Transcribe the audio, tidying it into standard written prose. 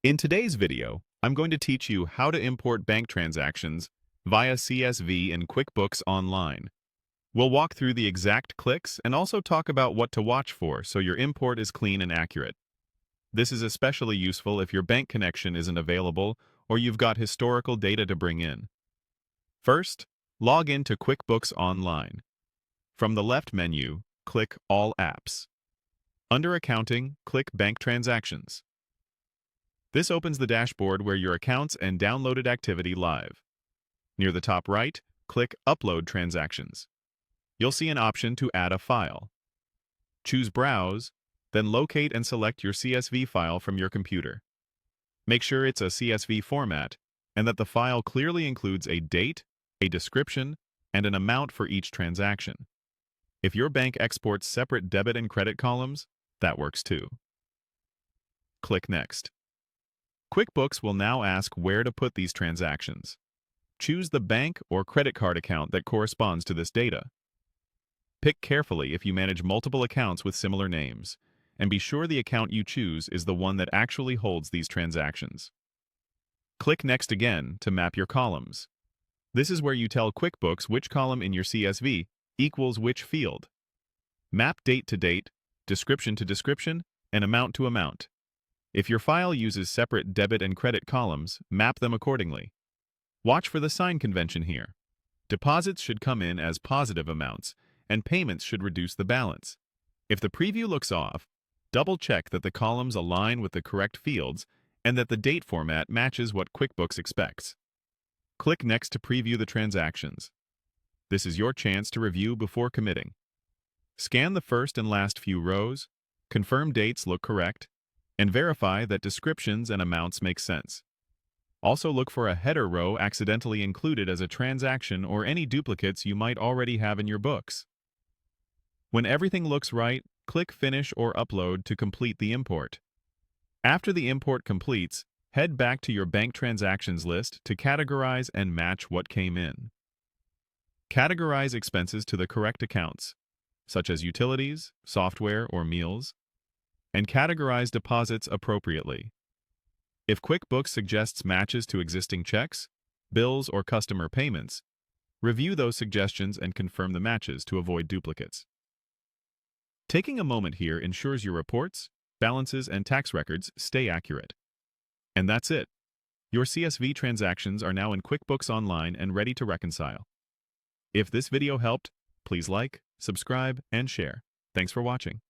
In today's video, I'm going to teach you how to import bank transactions via CSV in QuickBooks Online. We'll walk through the exact clicks and also talk about what to watch for so your import is clean and accurate. This is especially useful if your bank connection isn't available or you've got historical data to bring in. First, log in to QuickBooks Online. From the left menu, click All Apps. Under Accounting, click Bank Transactions. This opens the dashboard where your accounts and downloaded activity live. Near the top right, click Upload Transactions. You'll see an option to add a file. Choose Browse, then locate and select your CSV file from your computer. Make sure it's a CSV format and that the file clearly includes a date, a description, and an amount for each transaction. If your bank exports separate debit and credit columns, that works too. Click Next. QuickBooks will now ask where to put these transactions. Choose the bank or credit card account that corresponds to this data. Pick carefully if you manage multiple accounts with similar names, and be sure the account you choose is the one that actually holds these transactions. Click Next again to map your columns. This is where you tell QuickBooks which column in your CSV equals which field. Map date to date, description to description, and amount to amount. If your file uses separate debit and credit columns, map them accordingly. Watch for the sign convention here. Deposits should come in as positive amounts, and payments should reduce the balance. If the preview looks off, double-check that the columns align with the correct fields and that the date format matches what QuickBooks expects. Click Next to preview the transactions. This is your chance to review before committing. Scan the first and last few rows, confirm dates look correct, and verify that descriptions and amounts make sense. Also look for a header row accidentally included as a transaction or any duplicates you might already have in your books. When everything looks right, click Finish or Upload to complete the import. After the import completes, head back to your bank transactions list to categorize and match what came in. Categorize expenses to the correct accounts, such as utilities, software, or meals, and categorize deposits appropriately. If QuickBooks suggests matches to existing checks, bills, or customer payments, review those suggestions and confirm the matches to avoid duplicates. Taking a moment here ensures your reports, balances, and tax records stay accurate. And that's it. Your CSV transactions are now in QuickBooks Online and ready to reconcile. If this video helped, please like, subscribe, and share. Thanks for watching.